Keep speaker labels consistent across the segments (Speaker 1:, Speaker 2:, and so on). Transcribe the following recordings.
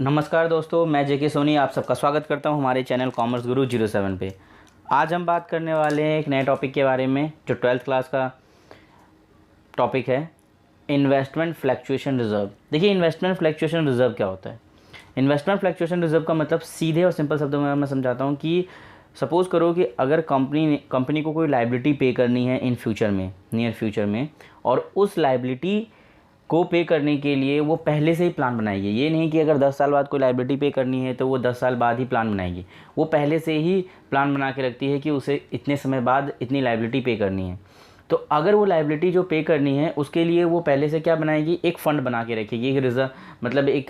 Speaker 1: नमस्कार दोस्तों, मैं जेके सोनी आप सबका स्वागत करता हूं हमारे चैनल कॉमर्स गुरु 07 पे। आज हम बात करने वाले हैं एक नए टॉपिक के बारे में जो 12th क्लास का टॉपिक है, इन्वेस्टमेंट फ्लैक्चुएशन रिजर्व। देखिए, इन्वेस्टमेंट फ्लैक्चुएशन रिजर्व क्या होता है। इन्वेस्टमेंट फ्लैक्चुएशन रिजर्व का मतलब सीधे और सिंपल शब्दों में मैं समझाता हूँ कि सपोज़ करो कि अगर कंपनी को कोई लाइबिलिटी पे करनी है इन फ्यूचर में, नियर फ्यूचर में, और उस लाइबिलिटी को पे करने के लिए वो पहले से ही प्लान बनाएगी। ये नहीं कि अगर 10 साल बाद कोई लाइबिलिटी पे करनी है तो वो 10 साल बाद ही प्लान बनाएगी। वो पहले से ही प्लान बना के रखती है कि उसे इतने समय बाद इतनी लाइबिलिटी पे करनी है। तो अगर वो लाइबिलिटी जो पे करनी है उसके लिए वो पहले से क्या बनाएगी, एक फ़ंड बना के रखेगी, एक रिजर्व, मतलब एक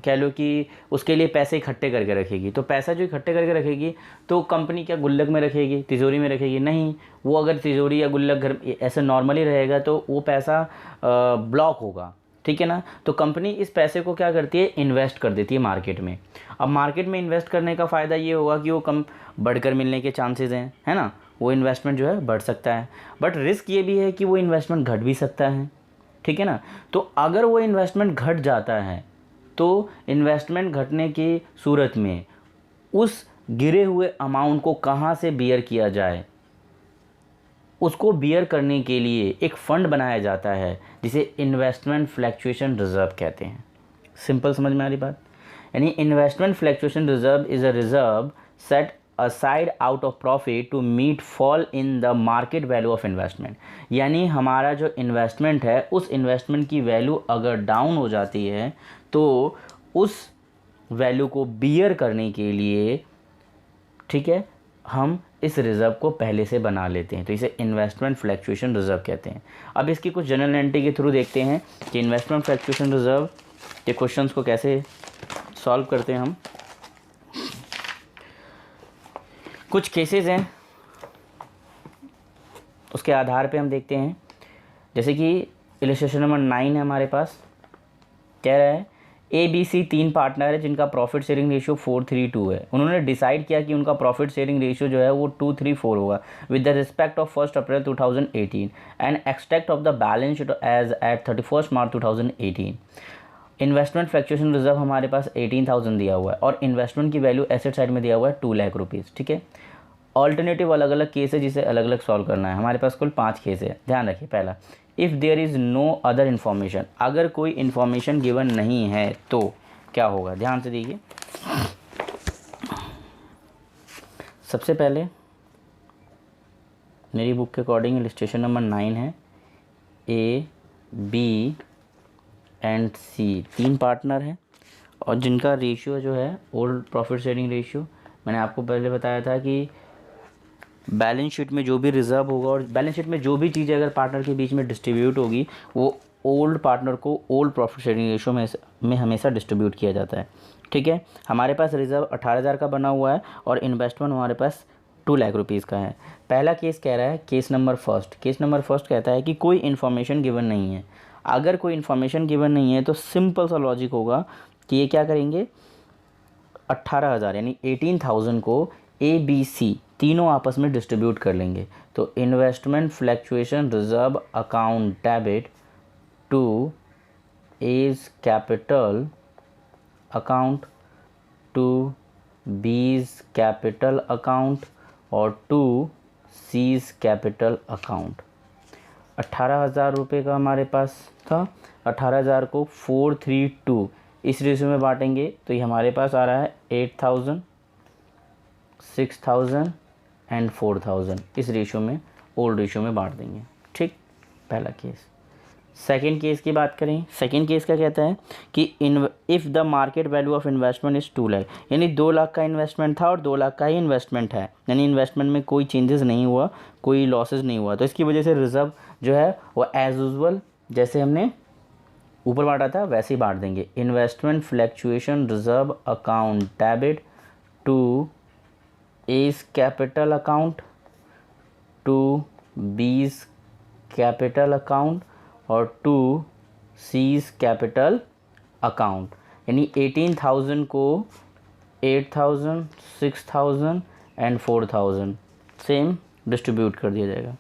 Speaker 1: कह लो कि उसके लिए पैसे इकट्ठे करके रखेगी। तो पैसा जो इकट्ठे करके रखेगी तो कंपनी क्या गुल्लक में रखेगी, तिजोरी में रखेगी? नहीं, वो अगर तिजोरी या गुल्लक घर ऐसे नॉर्मली रहेगा तो वो पैसा ब्लॉक होगा, ठीक है ना। तो कंपनी इस पैसे को क्या करती है, इन्वेस्ट कर देती है मार्केट में। अब मार्केट में इन्वेस्ट करने का फ़ायदा ये होगा कि वो कम बढ़कर मिलने के चांसेस हैं, है ना। वो इन्वेस्टमेंट जो है बढ़ सकता है, बट रिस्क ये भी है कि वो इन्वेस्टमेंट घट भी सकता है, ठीक है ना। तो अगर वो इन्वेस्टमेंट घट जाता है तो इन्वेस्टमेंट घटने की सूरत में उस गिरे हुए अमाउंट को कहाँ से बियर किया जाए, उसको बियर करने के लिए एक फ़ंड बनाया जाता है जिसे इन्वेस्टमेंट फ्लैक्चुएशन रिजर्व कहते हैं। सिंपल समझ में आ रही बात। यानी investment fluctuation reserve is a reserve set aside out of profit to meet fall in the market value of investment. यानी हमारा जो इन्वेस्टमेंट है उस इन्वेस्टमेंट की वैल्यू अगर डाउन हो जाती है तो उस वैल्यू को बियर करने के लिए, ठीक है, हम इस रिज़र्व को पहले से बना लेते हैं। तो इसे इन्वेस्टमेंट फ्लैक्चुएशन रिज़र्व कहते हैं। अब इसकी कुछ जनरल एंट्री के थ्रू देखते हैं कि इन्वेस्टमेंट फ्लैक्चुएशन रिज़र्व के क्वेश्चंस को कैसे सॉल्व करते हैं हम। कुछ केसेस हैं, उसके आधार पे हम देखते हैं। जैसे कि इलस्ट्रेशन नंबर 9 है हमारे पास, कह रहा है ABC 3 पार्टनर है जिनका प्रॉफिट शेयरिंग रेशियो 4:3:2 है। उन्होंने डिसाइड किया कि उनका प्रॉफिट शेयरिंग रेशियो जो है वो 2:3:4 होगा with the respect of 1 April 2018 and extract of the balance sheet as at 31 March 2018। Investment fluctuation reserve हमारे पास 18,000 दिया हुआ है और इन्वेस्टमेंट की वैल्यू एसेट साइड में दिया हुआ है 2 लाख रुपीज़, ठीक है। ऑल्टरनेटिव अलग अलग केस है जिसे अलग अलग सॉल्व करना है। हमारे पास कुल 5 केस है, ध्यान रखिए। पहला, if there is no other information, अगर कोई इन्फॉर्मेशन गिवन नहीं है तो क्या होगा, ध्यान से देखिए। सबसे पहले मेरी बुक के अकॉर्डिंग इलस्ट्रेशन नंबर 9 है, A, B and C 3 partner हैं और जिनका रेशियो जो है ओल्ड प्रॉफिट शेयरिंग रेशियो, मैंने आपको पहले बताया था कि बैलेंस शीट में जो भी रिज़र्व होगा और बैलेंस शीट में जो भी चीज़ें अगर पार्टनर के बीच में डिस्ट्रीब्यूट होगी वो ओल्ड पार्टनर को ओल्ड प्रॉफिट शेयरिंग रेशियो में हमेशा डिस्ट्रीब्यूट किया जाता है, ठीक है। हमारे पास रिज़र्व 18,000 का बना हुआ है और इन्वेस्टमेंट हमारे पास 2 लाख रुपीज़ का है। पहला केस कह रहा है, केस नंबर फर्स्ट कहता है कि कोई इन्फॉर्मेशन गिवन नहीं है। अगर कोई इन्फॉर्मेशन गिवन नहीं है तो सिंपल सा लॉजिक होगा कि ये क्या करेंगे, 18,000 यानी 18,000 को ABC तीनों आपस में डिस्ट्रीब्यूट कर लेंगे। तो investment fluctuation reserve account debit to A's capital account to B's capital account और टू C's कैपिटल अकाउंट। 18,000 रुपये का हमारे पास था, 18,000 को 4:3:2 इस रेशियो में बांटेंगे तो ये हमारे पास आ रहा है 8,000, 6,000 एंड 4,000। इस रेशियो में, ओल्ड रेशियो में बांट देंगे, ठीक। पहला केस। सेकेंड केस की बात करें, सेकेंड केस क्या कहता है कि if the market value of investment is 2 lakh, यानी 2 लाख का इन्वेस्टमेंट था और 2 लाख का ही इन्वेस्टमेंट है, यानी इन्वेस्टमेंट में कोई चेंजेस नहीं हुआ, कोई लॉसेस नहीं हुआ। तो इसकी वजह से रिजर्व जो है वो एज यूजुअल जैसे हमने ऊपर बांटा था वैसे ही बांट देंगे। Investment fluctuation reserve account debit to A's capital account to B's capital account और टू C's कैपिटल अकाउंट, यानी 18,000 को 8,000, 6,000 एंड 4,000 सेम डिस्ट्रीब्यूट कर दिया जाएगा।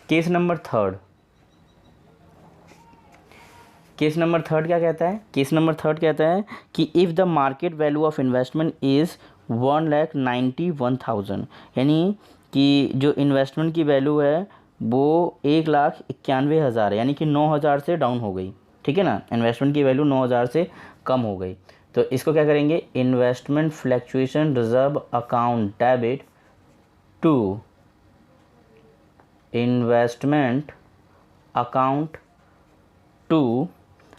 Speaker 1: Case number third, case number third क्या कहता है? केस नंबर थर्ड कहता है कि if the market value of investment is 1,91,000, यानी कि जो इन्वेस्टमेंट की वैल्यू है वो 1,91,000 है, यानी कि 9,000 से डाउन हो गई। ठीक है ना, इन्वेस्टमेंट की वैल्यू 9,000 से कम हो गई। तो इसको क्या करेंगे? Investment fluctuation reserve account debit to investment account to.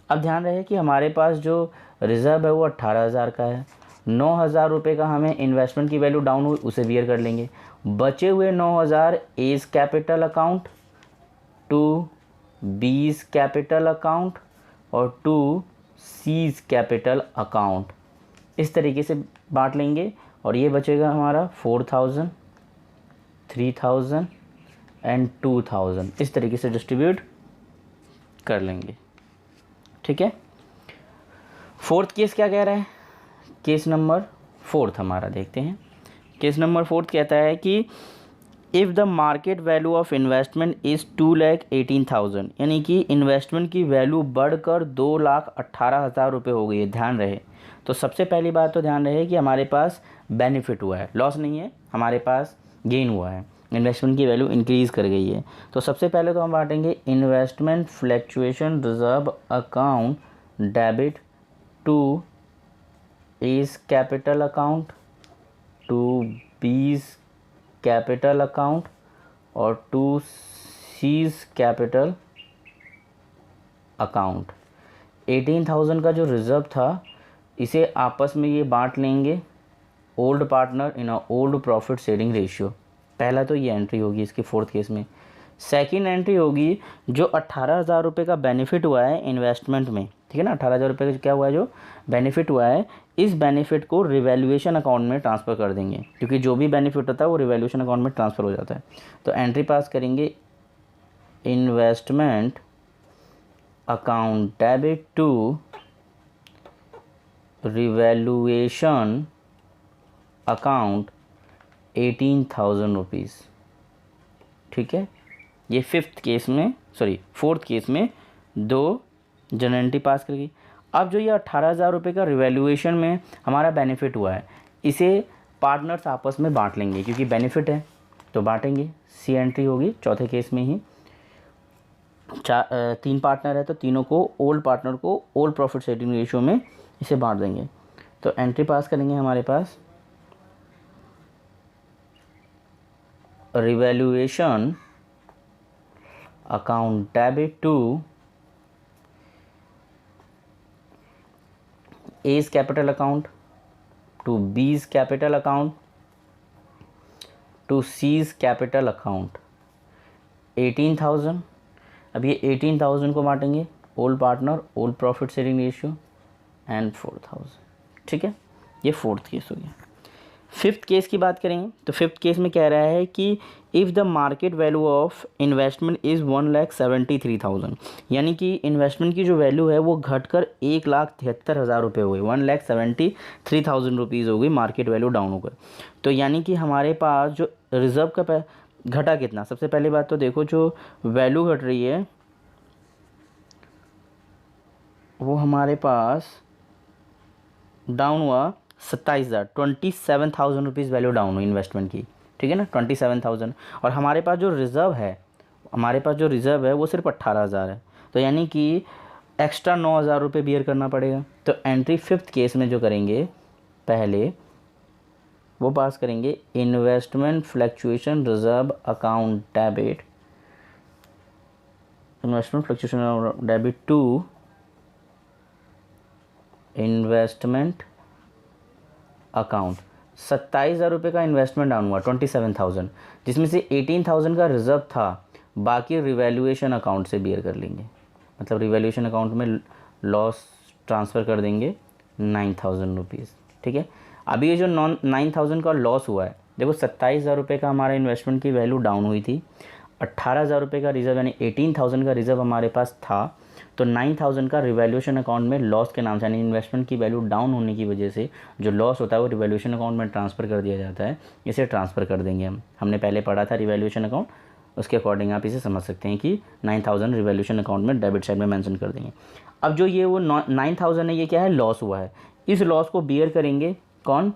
Speaker 1: अब ध्यान रहे कि हमारे पास जो रिज़र्व है वो 18,000 का है, 9,000 रुपये का हमें इन्वेस्टमेंट की वैल्यू डाउन हुई, उसे बियर कर लेंगे। बचे हुए 9,000 A's capital account, to B's capital account और टू सीज कैपिटल अकाउंट, इस तरीके से बांट लेंगे। और ये बचेगा हमारा 4,000, 3,000 एंड 2,000, इस तरीके से डिस्ट्रीब्यूट कर लेंगे। ठीक है, फोर्थ केस क्या कह रहा है? केस नंबर फोर्थ हमारा देखते हैं। केस नंबर फोर्थ कहता है कि if the market value of investment is 2,18,000, यानी कि इन्वेस्टमेंट की वैल्यू बढ़कर 2,18,000 रुपये हो गई है। ध्यान रहे, तो सबसे पहली बात तो ध्यान रहे कि हमारे पास बेनिफिट हुआ है, लॉस नहीं है, हमारे पास गेन हुआ है, इन्वेस्टमेंट की वैल्यू इंक्रीज़ कर गई है। तो सबसे पहले तो हम बांटेंगे investment fluctuation reserve account debit to A's capital account, to B's capital account और टू सीज कैपिटल अकाउंट। 18,000 का जो रिज़र्व था इसे आपस में ये बांट लेंगे old partner in a old profit sharing ratio. पहला तो ये एंट्री होगी इसकी फोर्थ केस में। सेकंड एंट्री होगी जो 18,000 रुपये का बेनिफिट हुआ है इन्वेस्टमेंट में, ठीक है ना, 18,000 रुपये का क्या हुआ है, जो बेनिफिट हुआ है, इस बेनिफिट को रिवैल्यूएशन अकाउंट में ट्रांसफ़र कर देंगे, क्योंकि जो भी बेनिफिट होता है वो रिवैल्यूएशन अकाउंट में ट्रांसफ़र हो जाता है। तो एंट्री पास करेंगे investment account debit to revaluation account 18,000 rupees. ठीक है, ये फोर्थ केस में दो जनरल एंट्री पास कर गई। अब जो ये 18,000 रुपये का रिवैल्यूएशन में हमारा बेनिफिट हुआ है, इसे पार्टनर्स आपस में बांट लेंगे, क्योंकि बेनिफिट है तो बांटेंगे। सी एंट्री होगी चौथे केस में ही। 3 पार्टनर है तो तीनों को, ओल्ड पार्टनर को ओल्ड प्रॉफिट शेयरिंग रेशियो में इसे बांट देंगे। तो एंट्री पास करेंगे हमारे पास revaluation account debit to A's capital account, to B's capital account, to C's capital account 18,000। अब ये 18,000 को बांटेंगे old partner old profit sharing ratio and 4,000। ठीक है, ये फोर्थ केस हो गया। फिफ्थ केस की बात करेंगे तो फिफ्थ केस में कह रहा है कि if the market value of investment is 1,73,000, यानी कि इन्वेस्टमेंट की जो वैल्यू है वो घटकर 1,73,000 रुपये हो गई, 1,73,000 रुपीज़ हो गई, मार्केट वैल्यू डाउन हो गई। तो यानी कि हमारे पास जो रिज़र्व का घटा कितना, सबसे पहली बात तो देखो जो वैल्यू घट रही है वो हमारे पास डाउन हुआ 27,000 रुपीज़ वैल्यू डाउन हुई इन्वेस्टमेंट की। ठीक है ना, 27,000। और हमारे पास जो रिज़र्व है वो सिर्फ 18,000 है, तो यानी कि एक्स्ट्रा 9,000 रुपये बियर करना पड़ेगा। तो एंट्री फिफ्थ केस में जो करेंगे पहले वो पास करेंगे investment fluctuation reserve account debit, investment fluctuation debit to investment account. 27,000 रुपये का इन्वेस्टमेंट डाउन हुआ 27,000, जिसमें से 18,000 का रिज़र्व था, बाकी रिवैल्यूएशन अकाउंट से बियर कर लेंगे, मतलब रिवैल्यूएशन अकाउंट में लॉस ट्रांसफ़र कर देंगे 9,000 रुपीज़। ठीक है, अभी ये जो 9,000 का लॉस हुआ है, देखो 27,000 रुपये का हमारा इन्वेस्टमेंट की वैल्यू डाउन हुई थी, 18,000 रुपये का रिज़र्व यानी 18,000 का रिज़र्व हमारे पास था, तो 9,000 का रिवैल्यूएशन अकाउंट में लॉस के नाम से, यानी इन्वेस्टमेंट की वैल्यू डाउन होने की वजह से जो लॉस होता है वो रिवैल्यूएशन अकाउंट में ट्रांसफ़र कर दिया जाता है, इसे ट्रांसफ़र कर देंगे हमने पहले पढ़ा था रिवैल्यूएशन अकाउंट, उसके अकॉर्डिंग आप इसे समझ सकते हैं कि 9,000 रिवैल्यूएशन अकाउंट में डेबिट साइड में मेंशन कर देंगे। अब जो ये वो 9000 है, ये क्या है, लॉस हुआ है। इस लॉस को बियर करेंगे कौन,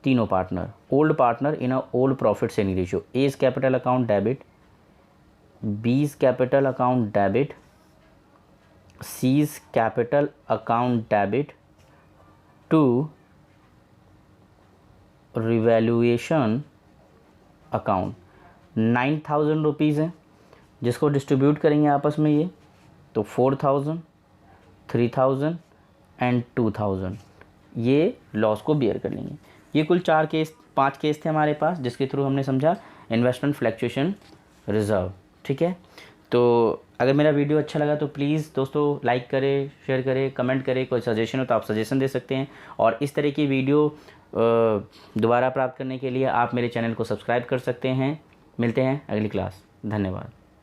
Speaker 1: तीनों partner, old partner in a old profit sharing ratio. A is capital account debit, B is capital account debit, C is capital account debit to revaluation account. 9000 rupees है, जिसको distribute करेंगे आपस में ये, तो 4000, 3000 एंड 2000 ये लॉस को beer कर लेंगे। ये कुल 5 केस थे हमारे पास, जिसके थ्रू हमने समझा इन्वेस्टमेंट फ्लैक्चुएशन रिजर्व। ठीक है, तो अगर मेरा वीडियो अच्छा लगा तो प्लीज़ दोस्तों लाइक करें, शेयर करें, कमेंट करें। कोई सजेशन हो तो आप सजेशन दे सकते हैं, और इस तरह की वीडियो दोबारा प्राप्त करने के लिए आप मेरे चैनल को सब्सक्राइब कर सकते हैं। मिलते हैं अगली क्लास। धन्यवाद।